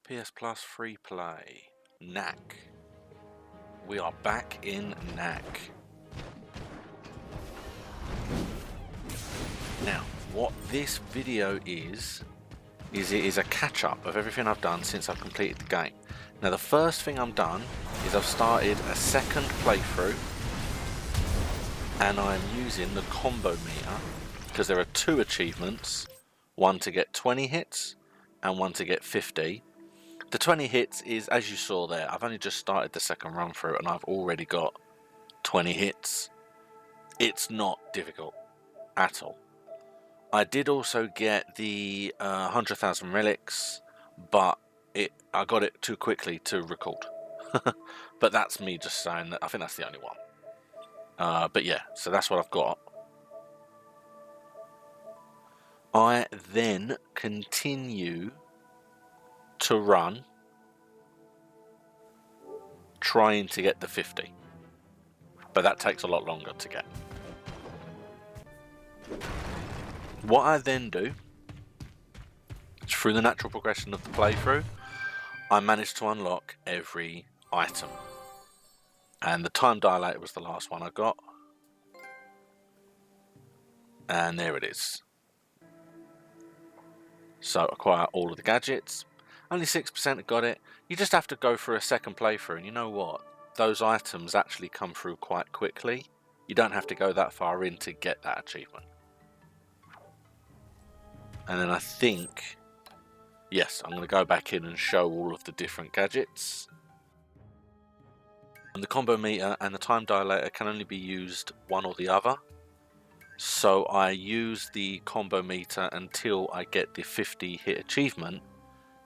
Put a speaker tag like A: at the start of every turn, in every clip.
A: PS Plus FreePlay. Knack. We are back in Knack. Now, what this video is it is a catch-up of everything I've done since I've completed the game. Now, the first thing I've done is I've started a second playthrough, and I'm using the combo meter because there are two achievements, one to get 20 hits and one to get 50. The 20 hits is, as you saw there, I've only just started the second run through and I've already got 20 hits. It's not difficult at all. I did also get the 100,000 relics, but I got it too quickly to record. But that's me just saying that. I think that's the only one. But yeah, so that's what I've got. I then continue to run, trying to get the 50, but that takes a lot longer to get. What I then do is, through the natural progression of the playthrough, I managed to unlock every item, and the time dilator was the last one I got, and there it is. So acquire all of the gadgets. Only 6% have got it. You just have to go through a second playthrough, and you know what? Those items actually come through quite quickly. You don't have to go that far in to get that achievement. And then I think, yes, I'm going to go back in and show all of the different gadgets. And the combo meter and the time dilator can only be used one or the other. So I use the combo meter until I get the 50 hit achievement.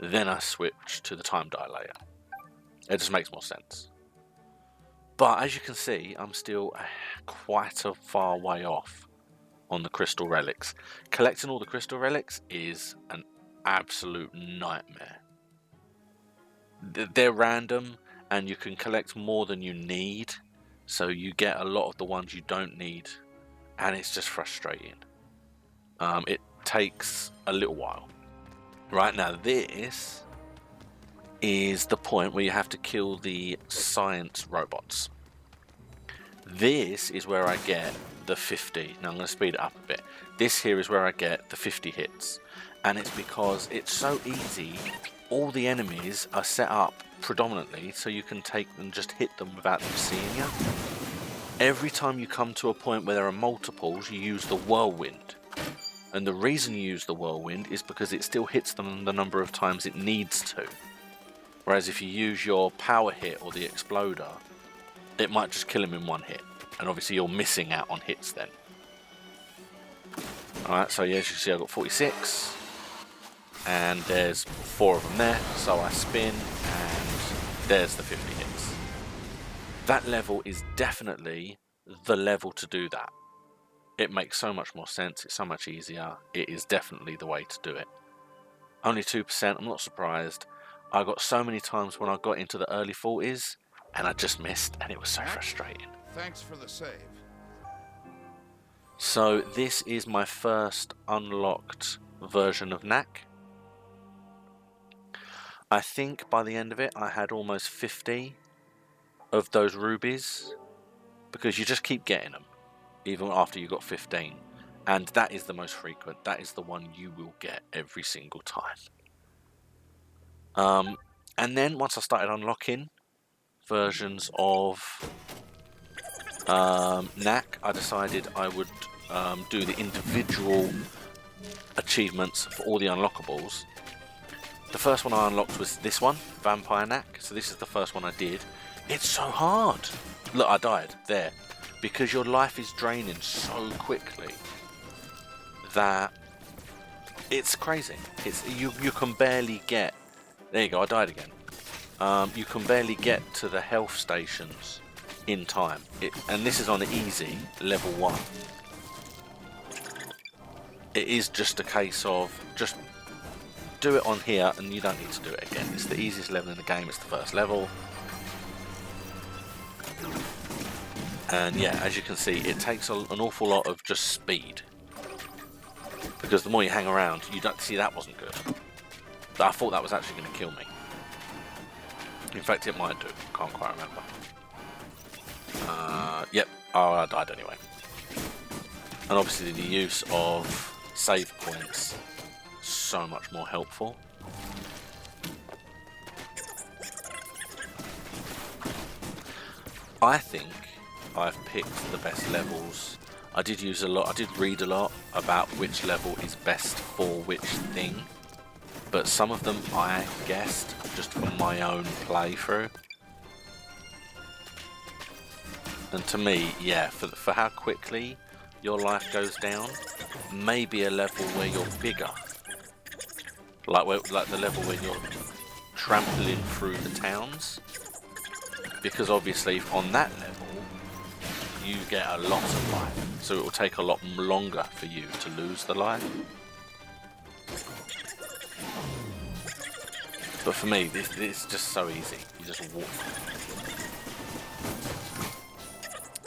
A: Then I switch to the time dilator. It just makes more sense. But as you can see, I'm still quite a far way off on the crystal relics. Collecting all the crystal relics is an absolute nightmare. They're random and you can collect more than you need. So you get a lot of the ones you don't need. And it's just frustrating. It takes a little while. Right now, this is the point where you have to kill the science robots. This is where I get the 50. Now I'm going to speed it up a bit. This here is where I get the 50 hits. And it's because it's so easy. All the enemies are set up predominantly so you can take and just hit them without them seeing you. Every time you come to a point where there are multiples, you use the whirlwind. And the reason you use the whirlwind is because it still hits them the number of times it needs to. Whereas if you use your power hit or the exploder, it might just kill him in one hit. And obviously you're missing out on hits then. Alright, so yeah, as you can see I've got 46. And there's 4 of them there. So I spin and there's the 50 hits. That level is definitely the level to do that. It makes so much more sense, it's so much easier, it is definitely the way to do it. Only 2%, I'm not surprised. I got so many times when I got into the early 40s, and I just missed, and it was so frustrating.
B: Thanks for the save.
A: So this is my first unlocked version of Knack. I think by the end of it I had almost 50 of those rubies, because you just keep getting them. Even after you got 15, and that is the most frequent. That is the one you will get every single time. And then once I started unlocking versions of Knack, I decided I would do the individual achievements for all the unlockables. The first one I unlocked was this one, Vampire Knack. So this is the first one I did. It's so hard. Look, I died there. Because your life is draining so quickly that it's crazy. You can barely get. There you go. I died again. You can barely get to the health stations in time. And this is on easy level 1. It is just a case of just do it on here, and you don't need to do it again. It's the easiest level in the game. It's the first level. And yeah, as you can see, it takes an awful lot of just speed. Because the more you hang around, you don't see that wasn't good. I thought that was actually going to kill me. In fact, it might do. Can't quite remember. Yep. Oh, I died anyway. And obviously the use of save points so much more helpful. I think I've picked the best levels. I did read a lot about which level is best for which thing, but some of them I guessed just from my own playthrough. And to me, yeah, for how quickly your life goes down, maybe a level where you're bigger, like the level where you're trampling through the towns, because obviously on that level you get a lot of life, so it will take a lot longer for you to lose the life. But for me, it's just so easy. You just walk.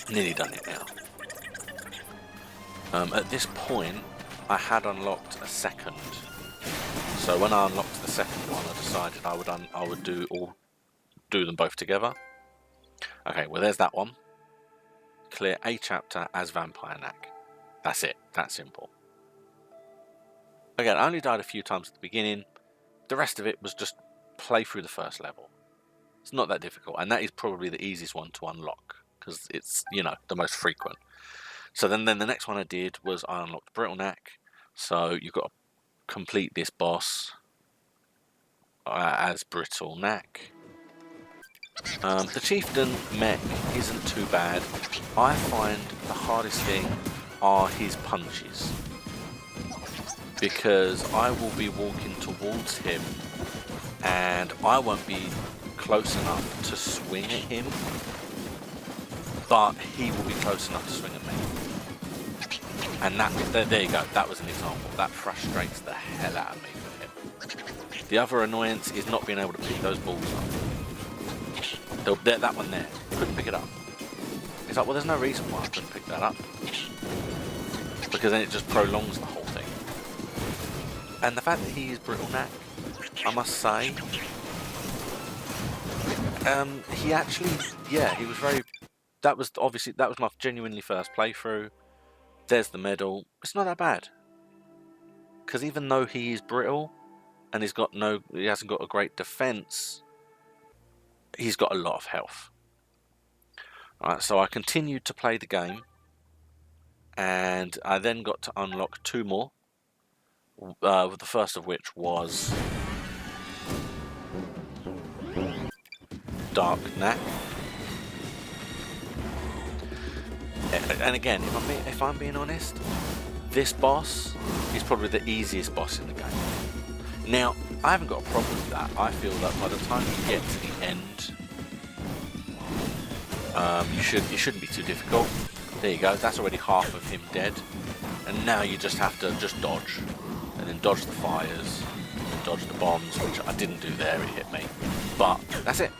A: Nearly done it now. At this point, I had unlocked a second. So when I unlocked the second one, I decided I would do them both together. Okay, well there's that one. Clear a chapter as Vampire Knack. That's it. That simple. Again, I only died a few times at the beginning. The rest of it was just play through the first level. It's not that difficult, and that is probably the easiest one to unlock because it's, you know, the most frequent. So then the next one I did was I unlocked Brittle Knack. So you've got to complete this boss as Brittle Knack. The Chieftain mech isn't too bad. I find the hardest thing are his punches, because I will be walking towards him and I won't be close enough to swing at him, but he will be close enough to swing at me. And there you go, that was an example. That frustrates the hell out of me with him. The other annoyance is not being able to pick those balls up. That one there, couldn't pick it up. It's like, well, there's no reason why I couldn't pick that up, because then it just prolongs the whole thing. And the fact that he is Brittle Knack, I must say, he actually, yeah, he was very. That was my genuinely first playthrough. There's the medal. It's not that bad, because even though he is brittle and he hasn't got a great defense, he's got a lot of health. Alright, so I continued to play the game, and I then got to unlock two more. The first of which was Dark Knack. And again, if I'm being honest, this boss is probably the easiest boss in the game. Now, I haven't got a problem with that. I feel that by the time you get to the end, it shouldn't be too difficult. There you go, that's already half of him dead. And now you just have to dodge. And then dodge the fires, and dodge the bombs, which I didn't do there, it hit me. But that's it.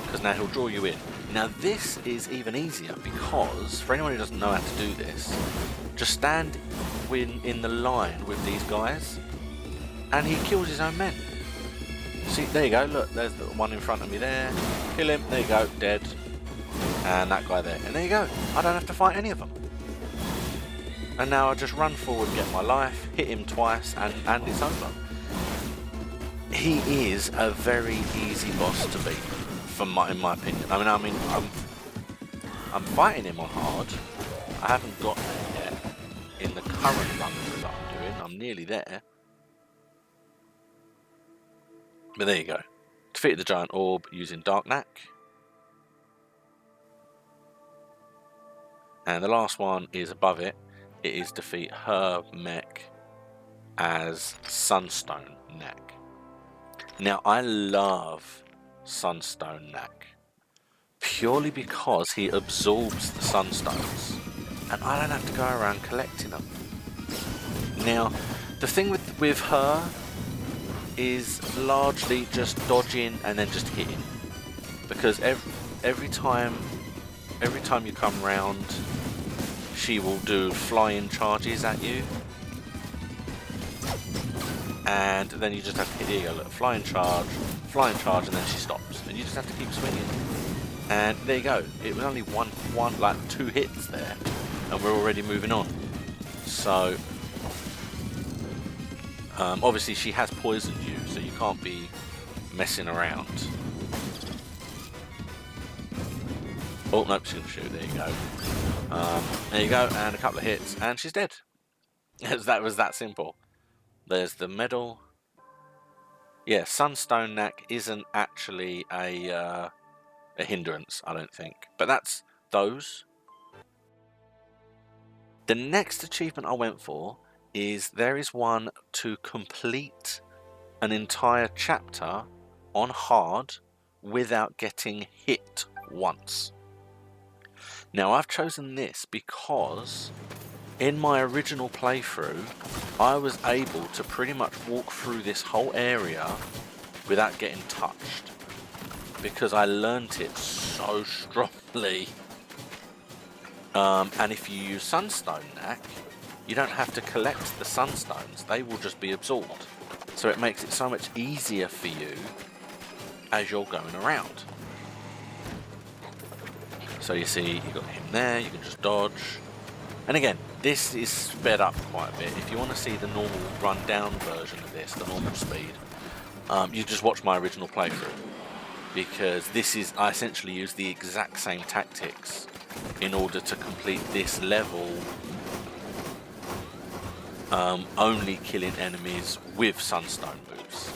A: Because now he'll draw you in. Now this is even easier, because for anyone who doesn't know how to do this, just stand in the line with these guys, and he kills his own men. See, there you go, look, there's the one in front of me there. Kill him, there you go, dead. And that guy there, and there you go. I don't have to fight any of them. And now I just run forward, get my life, hit him twice, and it's over. He is a very easy boss to beat, in my opinion. I mean, I'm fighting him on hard. I haven't got there yet in the current run that I'm doing. I'm nearly there. But there you go. Defeated the giant orb using Dark Knack. And the last one is above it. It is defeat her mech as Sunstone Knack. Now, I love Sunstone Knack purely because he absorbs the sunstones, and I don't have to go around collecting them. Now, the thing with her is largely just dodging and then just hitting, because every time you come round, she will do flying charges at you. and then you just have to hit the ego, look, flying charge, and then she stops, and you just have to keep swinging. And there you go. It was only like 2 hits there, and we're already moving on. So obviously she has poisoned you, so you can't be messing around. Oh nope, she's gonna shoot. There you go. There you go, and a couple of hits, and she's dead. That was that simple. There's the medal. Yeah, Sunstone Knack isn't actually a hindrance, I don't think. But that's those. The next achievement I went for is there is one to complete an entire chapter on hard without getting hit once. Now I've chosen this because in my original playthrough I was able to pretty much walk through this whole area without getting touched because I learnt it so strongly. And if you use Sunstone Knack, you don't have to collect the sunstones, they will just be absorbed. So it makes it so much easier for you as you're going around. So you see, you've got him there, you can just dodge. And again, this is sped up quite a bit. If you want to see the normal run-down version of this, the normal speed, you just watch my original playthrough. Because I essentially use the exact same tactics in order to complete this level, only killing enemies with sunstone moves.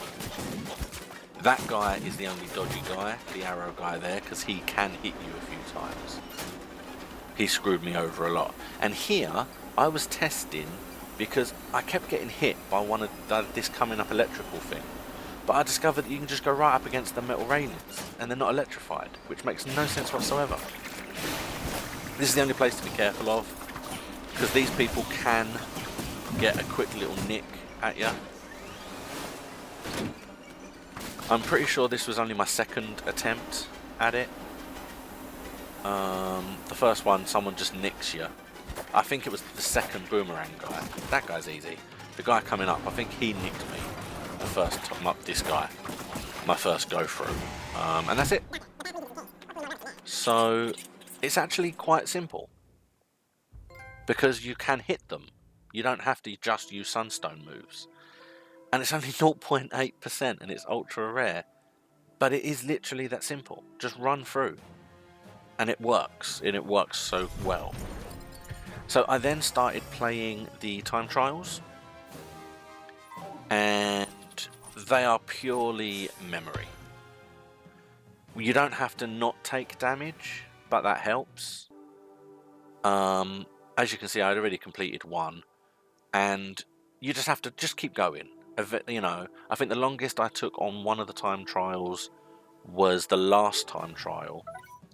A: That guy is the only dodgy guy, the arrow guy there, because he can hit you a few times. He screwed me over a lot. And here, I was testing because I kept getting hit by one of this coming up electrical thing. But I discovered that you can just go right up against the metal railings and they're not electrified, which makes no sense whatsoever. This is the only place to be careful of, because these people can get a quick little nick at you. I'm pretty sure this was only my second attempt at it. The first one, someone just nicks you. I think it was the second boomerang guy. That guy's easy. The guy coming up, I think he nicked me the first time up. This guy, my first go through, and that's it. So it's actually quite simple because you can hit them. You don't have to just use sunstone moves. And it's only 0.8% and it's ultra rare. But it is literally that simple. Just run through. And it works. And it works so well. So I then started playing the time trials. And they are purely memory. You don't have to not take damage, but that helps. As you can see, I'd already completed one. And you just have to keep going. You know, I think the longest I took on one of the time trials was the last time trial,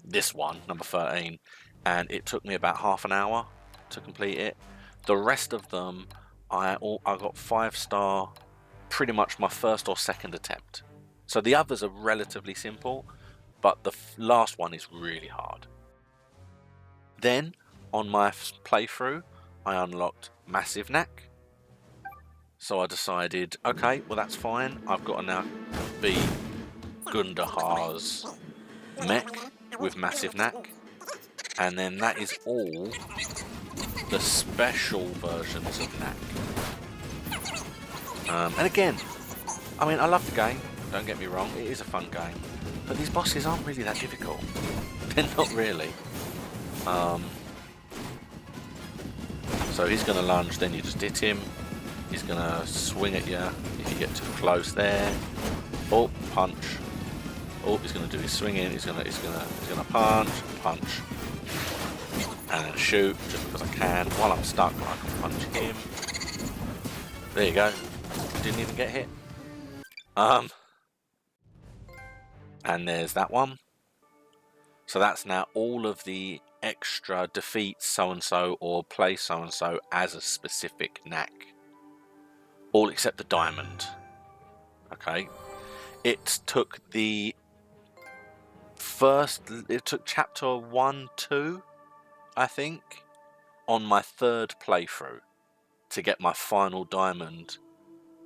A: this one, number 13, and it took me about half an hour to complete it. The rest of them, I got 5-star pretty much my first or second attempt. So the others are relatively simple, but the last one is really hard. Then, on my playthrough, I unlocked Massive Knack. So I decided, okay, well that's fine. I've got to now be Gundahar's mech with Massive Knack. And then that is all the special versions of Knack. And again, I mean, I love the game, don't get me wrong, it is a fun game. But these bosses aren't really that difficult. They're not really. So he's going to lunge, then you just hit him. He's going to swing at you if you get too close there. Oh, punch. Oh, he's going to do his swinging. He's going to punch, and then shoot just because I can. While I'm stuck, I can punch him. There you go. Didn't even get hit. And there's that one. So that's now all of the extra defeat so-and-so or play so-and-so as a specific knack. All except the diamond. Okay. It took chapter 1, 2, I think, on my third playthrough to get my final diamond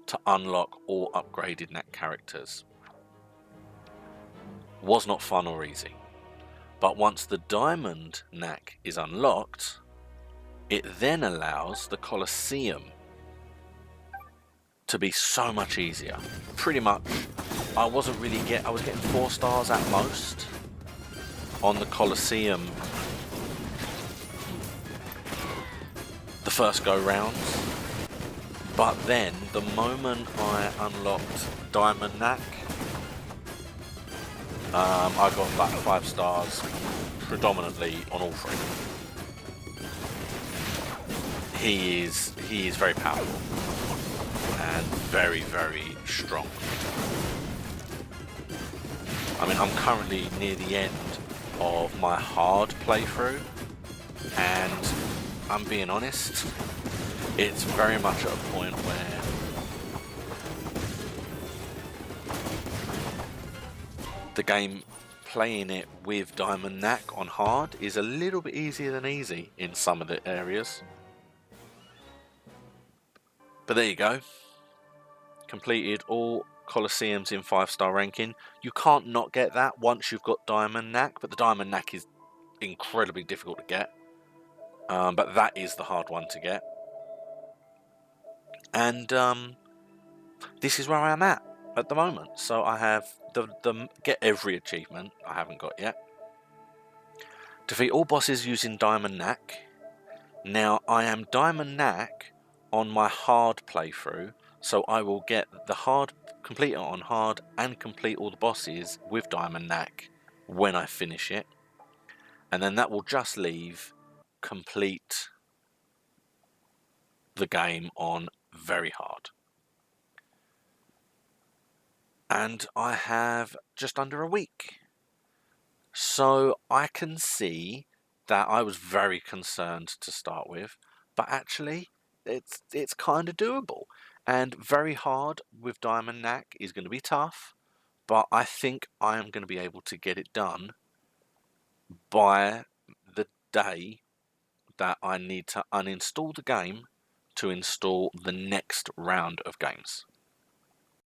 A: to unlock all upgraded Knack characters. Was not fun or easy, but once the Diamond Knack is unlocked, it then allows the Colosseum to be so much easier. Pretty much, I was getting 4 stars at most on the Colosseum the first go rounds, but then the moment I unlocked Diamond Knack, I got like 5 stars predominantly on all 3. He is very powerful and very, very strong. I mean, I'm currently near the end of my hard playthrough, and I'm being honest, it's very much at a point where the game, playing it with Diamond Knack on hard, is a little bit easier than easy in some of the areas. But there you go. Completed all Colosseums in 5-star ranking. You can't not get that once you've got Diamond Knack, but the Diamond Knack is incredibly difficult to get. But that is the hard one to get. And this is where I am at the moment. So I have the get every achievement I haven't got yet. Defeat all bosses using Diamond Knack. Now I am Diamond Knack on my hard playthrough, so I will get the hard, complete it on hard, and complete all the bosses with Diamond Knack when I finish it. And then that will just leave complete the game on very hard. And I have just under a week. So I can see that I was very concerned to start with, but actually it's kind of doable. And very hard with Diamond Knack is going to be tough, but I think I am going to be able to get it done by the day that I need to uninstall the game to install the next round of games.